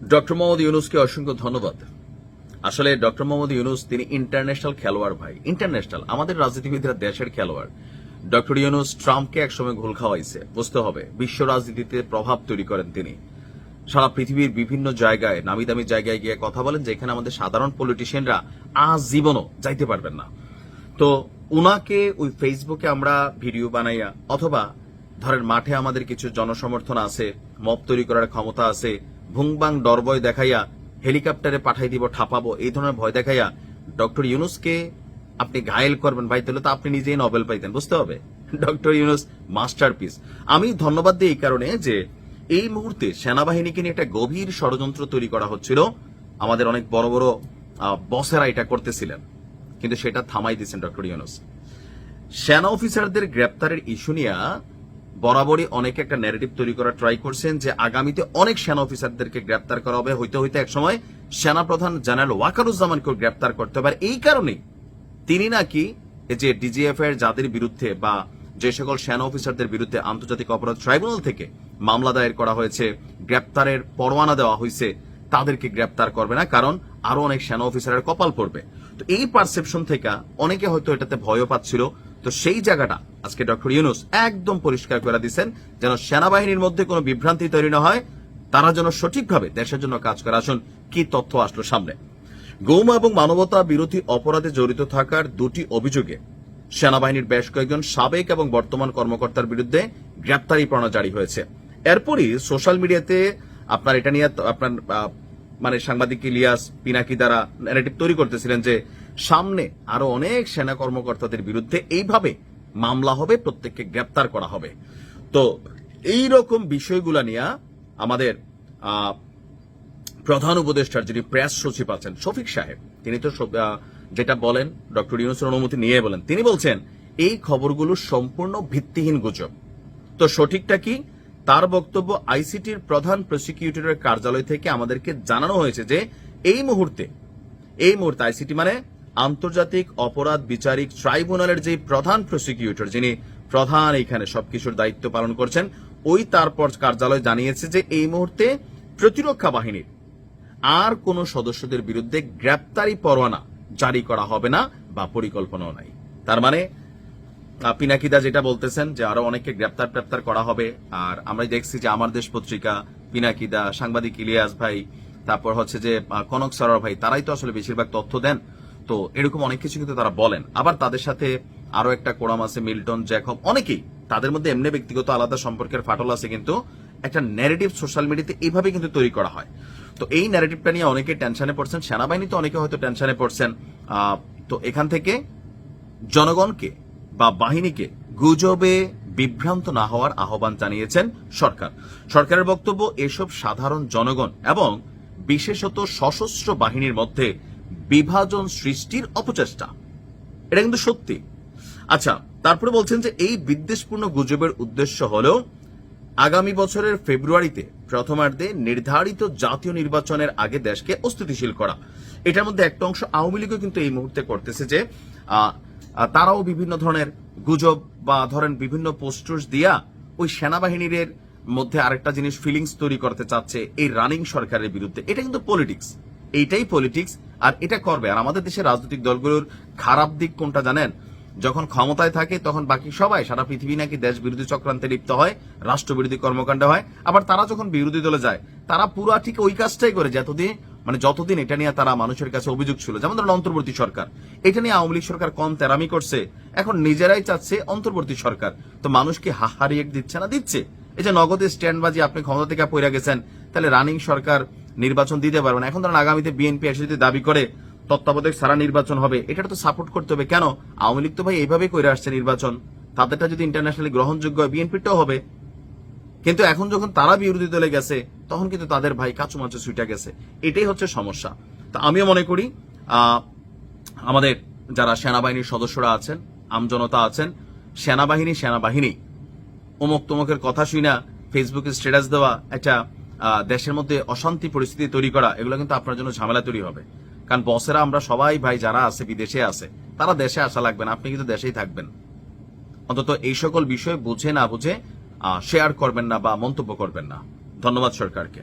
Doctor Mohammad ইউনুসকে অসংখ্য ধন্যবাদ। আসলে ডক্টর মোহাম্মদ ইউনুস তিনি ইন্টারন্যাশনাল খেলোয়াড় ভাই, ইন্টারন্যাশনাল। আমাদের রাজনীতিবিদরা দেশের খেলোয়াড়। ডক্টর ইউনুস ট্রাম্পকে একসময় ঘোল খাওয়াইছে, বুঝতে হবে। বিশ্ব রাজনীতিতে প্রভাব তৈরি করেন তিনি। সারা পৃথিবীর বিভিন্ন জায়গায়, নামি দামি জায়গায় গিয়ে কথা বলেন, যেখানে আমাদের সাধারণ পলিটিশিয়ানরা আজীবনও যাইতে পারবেন না। তো উনাকে ওই ফেসবুকে আমরা ভিডিও বানাইয়া, অথবা ধরেন মাঠে আমাদের কিছু জনসমর্থন আছে, মব তৈরি করার ক্ষমতা আছে, ভুংবাং ডরবয় দেখাইয়া হেলিকপ্টারে পাঠাই দিব, ঠাপাবো, এই ধরনের ভয় দেখাইয়া ডক্টর ইউনুসকে আপনি ঘায়েল করবেন ভাই, তাহলে তো আপনি নিজেই নোবেল পাইতেন, বুঝতে হবে। Doctor Yunus masterpiece. আমি ধন্যবাদ দিই এই কারণে যে এই মুহূর্তে সেনাবাহিনীকে নিয়ে একটা গভীর ষড়যন্ত্র তৈরি করা হচ্ছিল। আমাদের অনেক বড় বড় বসেরা এটা করতেছিলেন, কিন্তু সেটা থামাই দিচ্ছেন ডক্টর ইউনুস। সেনা অফিসারদের গ্রেপ্তারের ইস্যু নিয়ে বরাবরই অনেকে একটা ন্যারেটিভ তৈরি করার ট্রাই করছেন যে আগামীতে অনেক সেনা অফিসারদেরকে গ্রেপ্তার করা হবে, হইতে হইতে একসময় সেনাপ্রধান জেনারেল ওয়াকারুজ্জামানকেও গ্রেপ্তার করতে হবে। আর এই কারণেই তিনি নাকি যে ডিজিএফ এর যাদের বিরুদ্ধে বা যে সকল সেনা অফিসারদের বিরুদ্ধে আন্তর্জাতিক অপরাধ ট্রাইব্যুনাল থেকে মামলা দায়ের করা হয়েছে, গ্রেপ্তারের পরোয়ানা দেওয়া হয়েছে, তাদেরকে গ্রেপ্তার করবে না, কারণ আরো অনেক সেনা অফিসারের কপাল পড়বে। তো এই পারসেপশন থেকে অনেকে হয়তো এটাতে ভয়ও পাচ্ছিল। তো সেই জায়গাটা আজকে ডক্টর ইউনুস একদম পরিষ্কার করে দিচ্ছেন, যেন সেনাবাহিনীর মধ্যে কোনো বিভ্রান্তি তৈরি না হয়, তারা যেন সঠিকভাবে দেশের জন্য কাজ করে। আসুন কি তথ্য আসলো সামনে। গুম এবং মানবতা বিরোধী অপরাধে জড়িত থাকার দুটি অভিযোগে সেনাবাহিনীর বেশ কয়েকজন সাবেক এবং বর্তমান কর্মকর্তার বিরুদ্ধে গ্রেপ্তারি পরোয়ানা জারি হয়েছে। এরপরই সোশ্যাল মিডিয়াতে আপনার এটা নিয়ে আপনার মানে সাংবাদিক ইলিয়াস পিনাকি দ্বারা ন্যারেটিভ তৈরি করতেছিলেন যে সামনে আরো অনেক সেনা কর্মকর্তাদের বিরুদ্ধে এইভাবে মামলা হবে, প্রত্যেককে গ্রেপ্তার করা হবে। তো এই রকম বিষয়গুলা নিয়ে আমাদের প্রধান উপদেষ্টার যিনি প্রেস সচিব আছেন শফিক সাহেব, তিনি তো যেটা বলেন ডক্টর ইউনুসের অনুমতি নিয়ে বলেন, তিনি বলছেন এই খবরগুলো সম্পূর্ণ ভিত্তিহীন গুজব। তো সঠিকটা কি? তার বক্তব্য, আইসিটির প্রধান প্রসিকিউটরের কার্যালয় থেকে আমাদেরকে জানানো হয়েছে যে এই মুহূর্তে আইসিটি মানে আন্তর্জাতিক অপরাধ বিচারিক ট্রাইব্যুনালের যে প্রধান প্রসিকিউটর, যিনি প্রধান এইখানে সবকিছুর দায়িত্ব পালন করছেন, ওই তারপর কার্যালয় জানিয়েছে যে এই মুহূর্তে প্রতিরক্ষা বাহিনীর আর কোন সদস্যদের বিরুদ্ধে গ্রেপ্তারি পরোয়ানা জারি করা হবে না বা পরিকল্পনাও নাই। তার মানে পিনাকিদা যেটা বলতেছেন যে আরো অনেককে গ্রেপ্তার করা হবে। আর আমরা দেখছি যে আমার দেশ পত্রিকা, পিনাকিদা, সাংবাদিক ইলিয়াস ভাই, তারপর হচ্ছে যে কনক সরোয়ার ভাই, তারাই তো আসলে বেশিরভাগ তথ্য দেন। তো এরকম অনেক কিছু কিন্তু তারা বলেন। আবার তাদের সাথে আরো একটা কোরাম আছে, মিল্টন, জ্যাকব, অনেকেই, তাদের মধ্যে এমনি ব্যক্তিগত আলাদা সম্পর্কের ফাটল আছে, কিন্তু একটা ন্যারেটিভ সোশ্যাল মিডিয়াতে এইভাবে কিন্তু তৈরি করা হয়। তো এই ন্যারেটিভটা নিয়ে অনেকে টেনশনে পড়ছেন, সেনাবাহিনী তো অনেকে হয়তো টেনশনে পড়ছেন। তো এখান থেকে জনগণকে বা বাহিনীকে গুজবে বিভ্রান্ত না হওয়ার আহ্বান জানিয়েছেন সরকার। সরকারের বক্তব্য, এসব সাধারণ জনগণ এবং বিশেষত সশস্ত্র বাহিনীর মধ্যে বিভাজন সৃষ্টির অপচেষ্টা। এটা কিন্তু সত্যি। আচ্ছা, তারপরে বলছেন যে এই বিদ্বেষপূর্ণ গুজবের উদ্দেশ্য হল আগামী বছরের ফেব্রুয়ারিতে প্রথমার্ধে নির্ধারিত জাতীয় নির্বাচনের আগে দেশকে অস্থিতিশীল করা। এটার মধ্যে একটা অংশ আওয়ামী লীগও কিন্তু এই মুহূর্তে করতেছে যে তারাও বিভিন্ন ধরনের গুজব বা ধরেন বিভিন্ন পোস্টার্স দিয়া ওই সেনাবাহিনীর মধ্যে আরেকটা জিনিস ফিলিংস তৈরি করতে চাচ্ছে এই রানিং সরকারের বিরুদ্ধে। এটা কিন্তু পলিটিক্স, এইটাই পলিটিক্স, আর এটা করবে। আর আমাদের দেশের রাজনৈতিক দলগুলোর খারাপ দিক কোনটা জানেন? যখন ক্ষমতায় থাকে তখন বাকি সবাই সারা পৃথিবী নাকি দেশ বিরোধী চক্রান্তে লিপ্ত হয়, রাষ্ট্রবিরোধী কর্মকাণ্ড হয়। আবার তারা যখন বিরোধী দলে যায় তারা পুরা ঠিক ওই কাজটাই করে যতদিন এটা নিয়ে তারা মানুষের কাছে অভিযোগ ছিল। যেমন ধরেন অন্তর্বর্তী সরকার, এটা নিয়ে আওয়ামী লীগ সরকার কম তেরামি করছে, এখন নিজেরাই চাচ্ছে অন্তর্বর্তী সরকার। তো মানুষকে হাহারিয়ে দিচ্ছে না? দিচ্ছে। এই যে নগদে স্ট্যান্ডবাজি, আপনি ক্ষমতা থেকে পড়ে গেছেন, তাহলে রানিং সরকার নির্বাচন দিতে পারবেন। এখন ধরেন আগামীতে বিএনপি এসে যদি দাবি করে তত্ত্বাবধায়ক সারা নির্বাচন হবে, এটা তো সাপোর্ট করতে হবে। কেন? আওয়ামী লীগ তো ভাই এইভাবেই করে আসছে নির্বাচন, তাদেরটা যদি ইন্টারন্যাশনালি গ্রহণযোগ্য হয় বিএনপিটাও হবে। কিন্তু এখন যখন তারা বিরোধী দলে গেছে তখন কিন্তু তাদের ভাই কাচুমাচু ছুটে গেছে। এটাই হচ্ছে সমস্যা। তো আমিও মনে করি আমাদের যারা সেনাবাহিনীর সদস্যরা আছেন, আমজনতা আছেন, সেনাবাহিনী অমুক তমুকের কথা শুনা ফেসবুকে স্ট্যাটাস দেওয়া, একটা দেশের মধ্যে অশান্তি পরিস্থিতি তৈরি করা, এগুলো কিন্তু আপনার জন্য ঝামেলা তৈরি হবে। কারণ বসেরা আমরা সবাই ভাই যারা আছে বিদেশে আছে, তারা দেশে আসা লাগবে না, আপনি কিন্তু দেশেই থাকবেন। অন্তত এই সকল বিষয় বুঝে না বুঝে শেয়ার করবেন না বা মন্তব্য করবেন না। ধন্যবাদ সরকারকে।